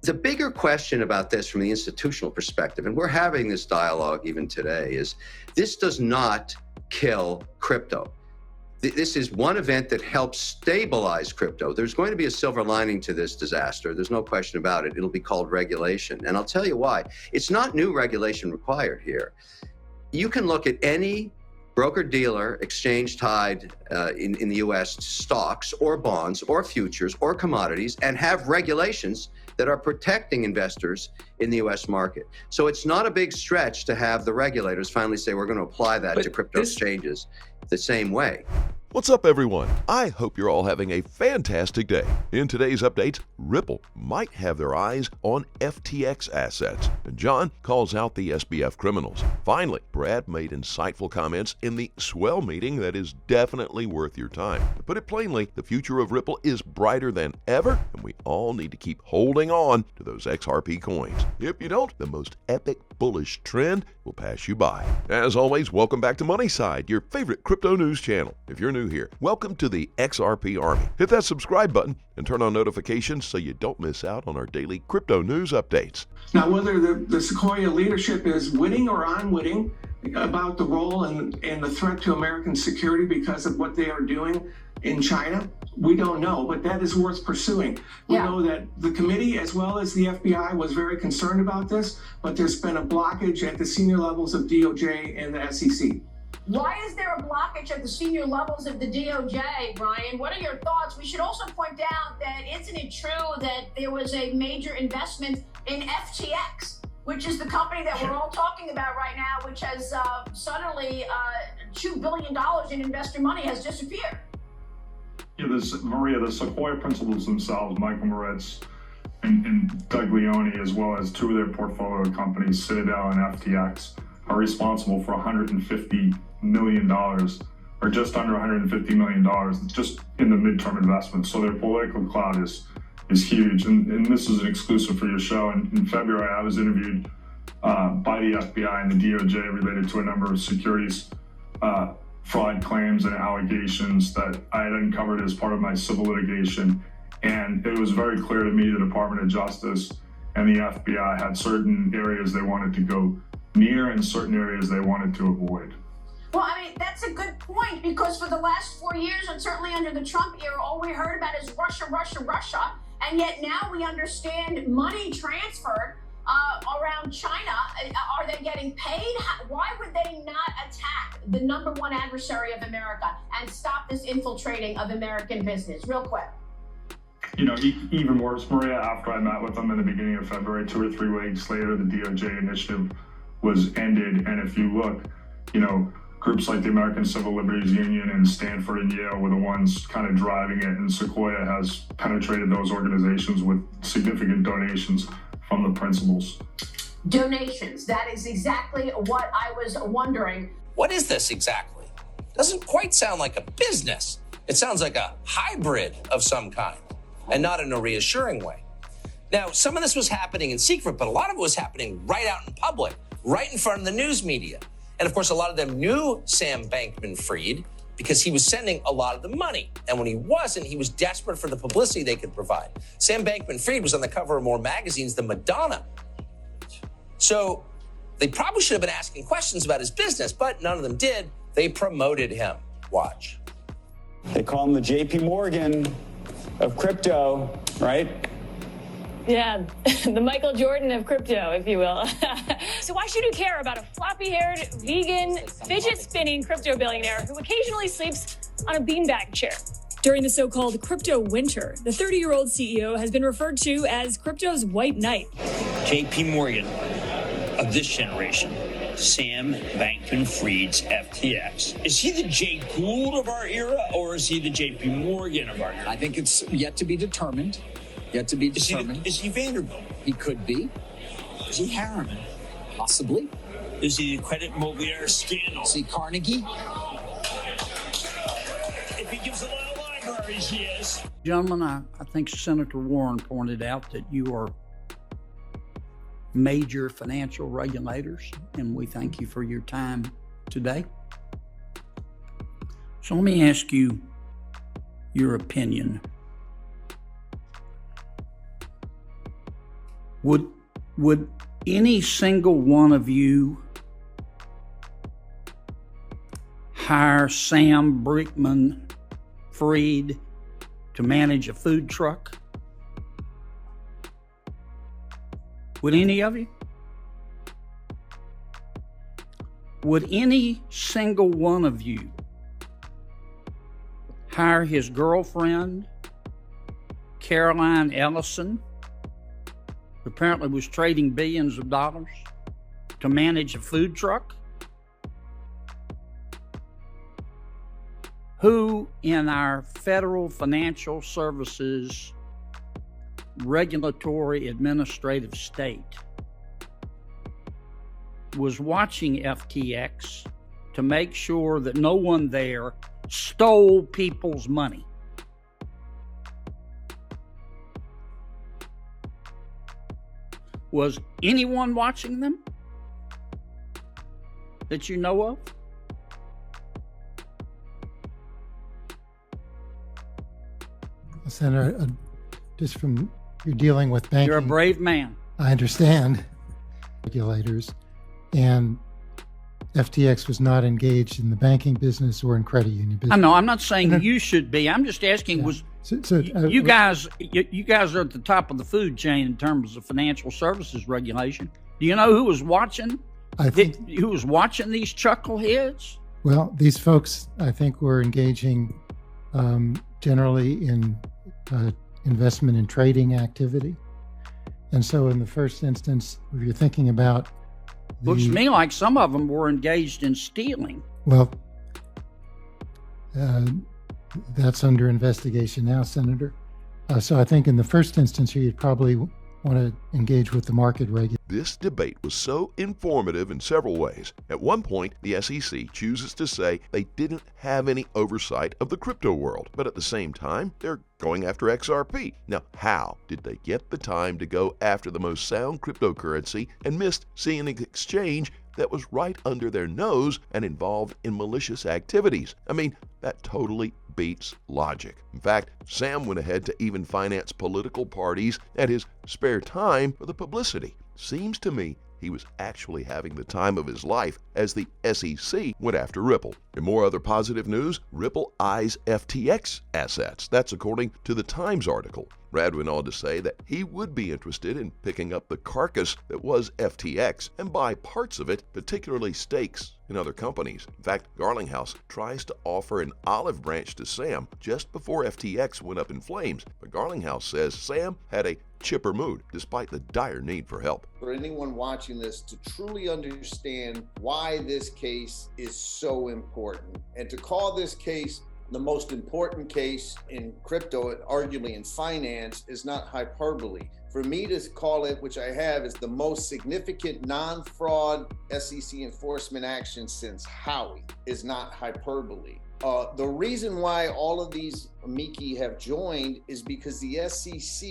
The bigger question about this from the institutional perspective, and we're having this dialogue even today, is this does not kill crypto. This is one event that helps stabilize crypto. There's going to be a silver lining to this disaster. There's no question about it. It'll be called regulation. And I'll tell you why. It's not new regulation required here. You can look at any broker-dealer exchange tied in the U.S. stocks or bonds or futures or commodities and have regulations that are protecting investors in the U.S. market. So it's not a big stretch to have the regulators finally say we're going to apply that to crypto exchanges the same way. What's up, everyone? I hope you're all having a fantastic day. In today's updates, Ripple might have their eyes on FTX assets, and John calls out the SBF criminals. Finally, Brad made insightful comments in the swell meeting that is definitely worth your time. To put it plainly, the future of Ripple is brighter than ever, and we all need to keep holding on to those XRP coins. If you don't, the most epic bullish trend will pass you by. As always, welcome back to Money Side, your favorite crypto news channel. If you're new here, welcome to the XRP Army. Hit that subscribe button and turn on notifications so you don't miss out on our daily crypto news updates. Now, whether the Sequoia leadership is witting or unwitting about the role and the threat to American security because of what they are doing in China, we don't know, but that is worth pursuing. We know that the committee as well as the FBI was very concerned about this, but there's been a blockage at the senior levels of DOJ and the SEC. Why is there a blockage at the senior levels of the DOJ, Brian? What are your thoughts? We should also point out that isn't it true that there was a major investment in FTX, which is the company that we're all talking about right now, which has suddenly $2 billion in investor money has disappeared? Yeah, Maria, the Sequoia principals themselves, Michael Moritz and Doug Leone, as well as two of their portfolio companies, Citadel and FTX, are responsible for $150 million, or just under $150 million, just in the midterm investment. So their political clout is huge. And this is an exclusive for your show. And in February, I was interviewed by the FBI and the DOJ related to a number of securities fraud claims and allegations that I had uncovered as part of my civil litigation. And it was very clear to me the Department of Justice and the FBI had certain areas they wanted to go near and certain areas they wanted to avoid. Well, I mean, that's a good point, because for the last 4 years, and certainly under the Trump era, all we heard about is Russia, Russia, Russia. And yet now we understand money transferred around China. Are they getting paid? Why would they not attack the number one adversary of America and stop this infiltrating of American business? Real quick. You know, even worse, Maria, after I met with them in the beginning of February, 2 or 3 weeks later, the DOJ initiative was ended. And if you look, you know, groups like the American Civil Liberties Union and Stanford and Yale were the ones kind of driving it. And Sequoia has penetrated those organizations with significant donations from the principals. Donations. That is exactly what I was wondering. What is this exactly? Doesn't quite sound like a business. It sounds like a hybrid of some kind, and not in a reassuring way. Now, some of this was happening in secret, but a lot of it was happening right out in public, right in front of the news media. And of course, a lot of them knew Sam Bankman-Fried because he was sending a lot of the money. And when he wasn't, he was desperate for the publicity they could provide. Sam Bankman-Fried was on the cover of more magazines than Madonna. So they probably should have been asking questions about his business, but none of them did. They promoted him. Watch. They call him the JP Morgan of crypto, right? Yeah, the Michael Jordan of crypto, if you will. So why should you care about a floppy-haired, vegan, fidget-spinning crypto billionaire who occasionally sleeps on a beanbag chair? During the so-called crypto winter, the 30-year-old CEO has been referred to as crypto's white knight. JP Morgan of this generation, Sam Bankman-Fried's FTX. Is he the Jay Gould of our era, or is he the JP Morgan of our era? I think it's yet to be determined. Yet to be determined. Is he Vanderbilt? He could be. Is he Harriman? Possibly. Is he the Credit Mobilier scandal? Is he Carnegie? If he gives a lot of libraries, he is. Gentlemen, I think Senator Warren pointed out that you are major financial regulators, and we thank you for your time today. So let me ask you your opinion. Would any single one of you hire Sam Bankman-Fried to manage a food truck? Would any of you? Would any single one of you hire his girlfriend, Caroline Ellison, who apparently was trading billions of dollars, to manage a food truck? Who in our federal financial services regulatory administrative state was watching FTX to make sure that no one there stole people's money? Was anyone watching them that you know of? Senator, just from you're dealing with banking. You're a brave man. I understand. Regulators, and FTX was not engaged in the banking business or in credit union business. I know. I'm not saying you should be. I'm just asking. Yeah. You guys are at the top of the food chain in terms of financial services regulation. Do you know who was watching? Who was watching these chuckleheads? Well, these folks, I think, were engaging generally in investment and trading activity. And so in the first instance, if you're thinking about looks to me like some of them were engaged in stealing. Well, that's under investigation now, Senator. So I think in the first instance, you'd probably want to engage with the market regulator. This debate was so informative in several ways. At one point, the SEC chooses to say they didn't have any oversight of the crypto world, but at the same time, they're going after XRP. Now, how did they get the time to go after the most sound cryptocurrency and missed seeing an exchange that was right under their nose and involved in malicious activities? I mean, that totally beats logic. In fact, Sam went ahead to even finance political parties at his spare time for the publicity. Seems to me he was actually having the time of his life as the SEC went after Ripple. In more other positive news, Ripple eyes FTX assets. That's according to the Times article. Brad went on to say that he would be interested in picking up the carcass that was FTX and buy parts of it, particularly stakes in other companies. In fact, Garlinghouse tries to offer an olive branch to Sam just before FTX went up in flames, but Garlinghouse says Sam had a chipper mood despite the dire need for help. For anyone watching this to truly understand why this case is so important, and to call this case the most important case in crypto and arguably in finance is not hyperbole. For me to call it, which I have, is the most significant non-fraud SEC enforcement action since Howie is not hyperbole. The reason why all of these amici have joined is because the SEC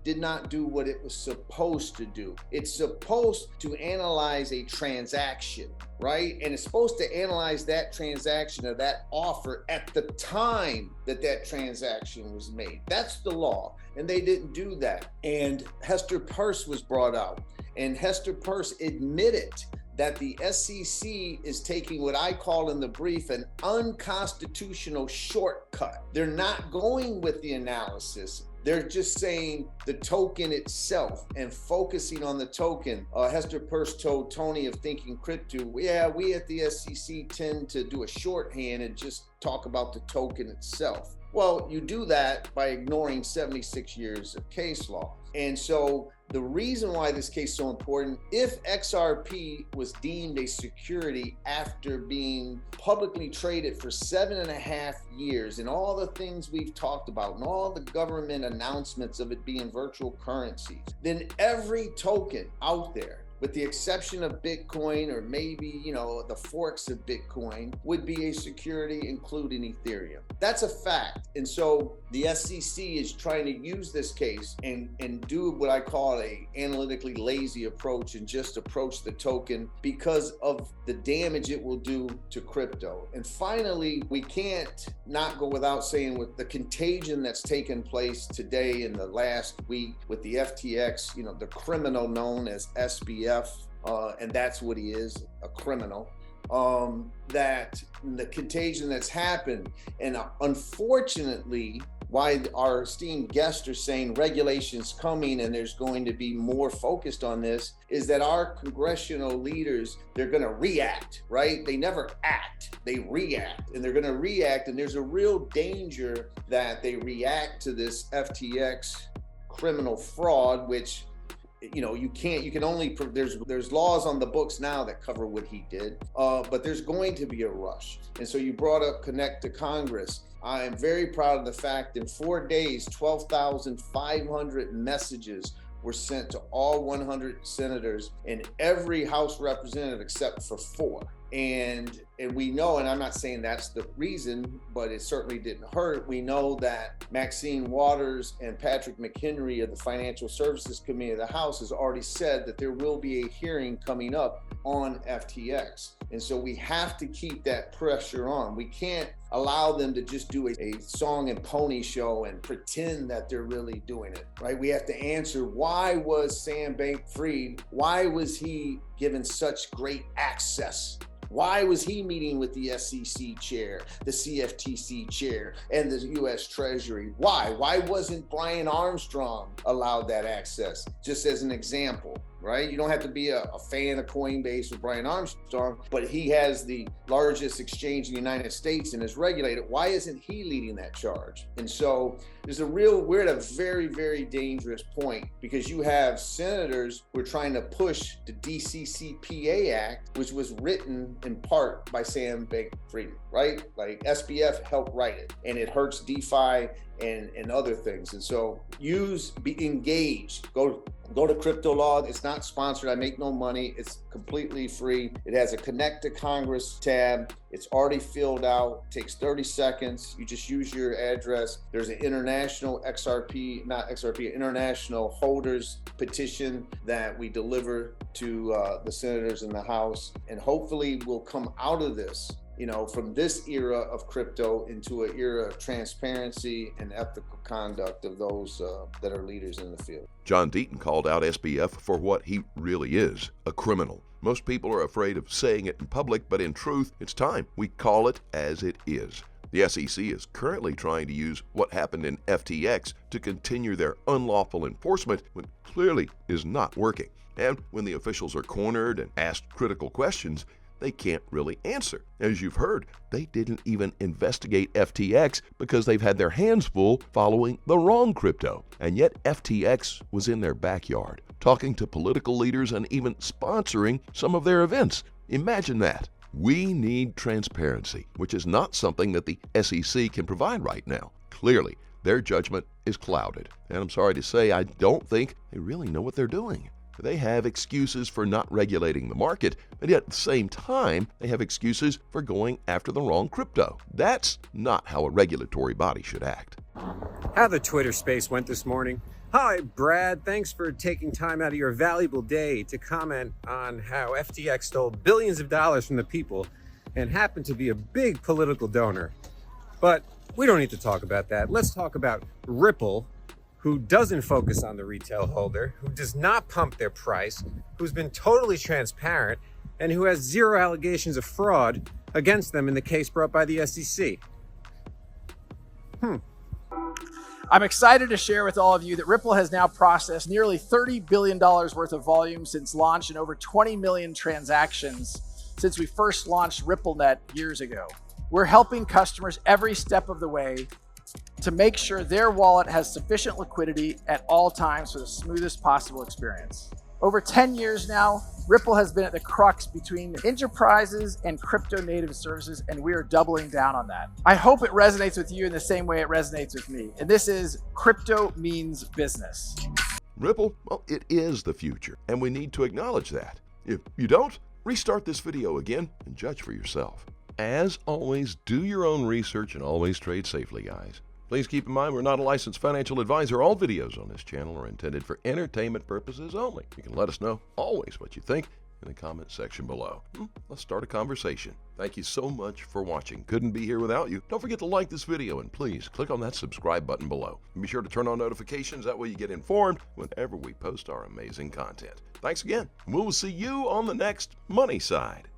did not do what it was supposed to do. It's supposed to analyze a transaction, right? And it's supposed to analyze that transaction or that offer at the time that that transaction was made. That's the law. And they didn't do that. And Hester Peirce was brought out. And Hester Peirce admitted that the SEC is taking what I call in the brief an unconstitutional shortcut. They're not going with the analysis. They're just saying the token itself and focusing on the token. Hester Peirce told Tony of Thinking Crypto, yeah, we at the SEC tend to do a shorthand and just talk about the token itself. Well, you do that by ignoring 76 years of case law. And so the reason why this case is so important, if XRP was deemed a security after being publicly traded for 7.5 years and all the things we've talked about and all the government announcements of it being virtual currencies, then every token out there with the exception of Bitcoin or maybe, the forks of Bitcoin, would be a security including Ethereum. That's a fact. And so the SEC is trying to use this case and do what I call a analytically lazy approach and just approach the token because of the damage it will do to crypto. And finally, we can't not go without saying with the contagion that's taken place today in the last week with the FTX, the criminal known as SBF, and that's what he is, a criminal. That the contagion that's happened, and unfortunately, why our esteemed guests are saying regulations coming and there's going to be more focused on this, is that our congressional leaders, they're going to react, right? They never act, they react, and they're going to react, and there's a real danger that they react to this FTX criminal fraud, which you can only, there's laws on the books now that cover what he did, but there's going to be a rush. And so you brought up Connect to Congress. I am very proud of the fact in 4 days, 12,500 messages were sent to all 100 senators and every House representative except for 4. And we know, and I'm not saying that's the reason, but it certainly didn't hurt. We know that Maxine Waters and Patrick McHenry of the Financial Services Committee of the House has already said that there will be a hearing coming up on FTX. And so we have to keep that pressure on. We can't allow them to just do a song and pony show and pretend that they're really doing it, right? We have to answer, why was Sam Bankman-Fried, why was he given such great access? Why was he meeting with the SEC chair, the CFTC chair, and the U.S. Treasury? Why? Why wasn't Brian Armstrong allowed that access? Just as an example, right? You don't have to be a fan of Coinbase or Brian Armstrong, but he has the largest exchange in the United States and is regulated. Why isn't he leading that charge? And so we're at a very, very dangerous point because you have senators who are trying to push the DCCPA Act, which was written in part by Sam Bankman-Fried, right? Like SBF helped write it, and it hurts DeFi and other things. And so be engaged. Go to Crypto Law. It's not sponsored. I make no money. It's completely free. It has a Connect to Congress tab. It's already filled out. It takes 30 seconds. You just use your address. There's an international international holders petition that we deliver to the senators in the House. And hopefully we'll come out of this, from this era of crypto into an era of transparency and ethical conduct of those that are leaders in the field. John Deaton called out SBF for what he really is, a criminal. Most people are afraid of saying it in public, but in truth, it's time we call it as it is. The SEC is currently trying to use what happened in FTX to continue their unlawful enforcement when clearly is not working. And when the officials are cornered and asked critical questions, they can't really answer. As you've heard, they didn't even investigate FTX because they've had their hands full following the wrong crypto. And yet FTX was in their backyard, talking to political leaders and even sponsoring some of their events. Imagine that. We need transparency, which is not something that the SEC can provide right now. Clearly, their judgment is clouded. And I'm sorry to say, I don't think they really know what they're doing. They have excuses for not regulating the market, and yet at the same time, they have excuses for going after the wrong crypto. That's not how a regulatory body should act. How the Twitter space went this morning. Hi, Brad. Thanks for taking time out of your valuable day to comment on how FTX stole billions of dollars from the people and happened to be a big political donor. But we don't need to talk about that. Let's talk about Ripple, who doesn't focus on the retail holder, who does not pump their price, who's been totally transparent, and who has zero allegations of fraud against them in the case brought by the SEC. I'm excited to share with all of you that Ripple has now processed nearly $30 billion worth of volume since launch and over 20 million transactions since we first launched RippleNet years ago. We're helping customers every step of the way to make sure their wallet has sufficient liquidity at all times for the smoothest possible experience. Over 10 years now, Ripple has been at the crux between enterprises and crypto native services, and we are doubling down on that. I hope it resonates with you in the same way it resonates with me, and this is Crypto Means Business. Ripple, well, it is the future, and we need to acknowledge that. If you don't, restart this video again and judge for yourself. As always, do your own research and always trade safely, guys. Please keep in mind we're not a licensed financial advisor. All videos on this channel are intended for entertainment purposes only. You can let us know always what you think in the comment section below. Let's start a conversation. Thank you so much for watching. Couldn't be here without you. Don't forget to like this video and please click on that subscribe button below. And be sure to turn on notifications. That way you get informed whenever we post our amazing content. Thanks again. We will see you on the next Money Side.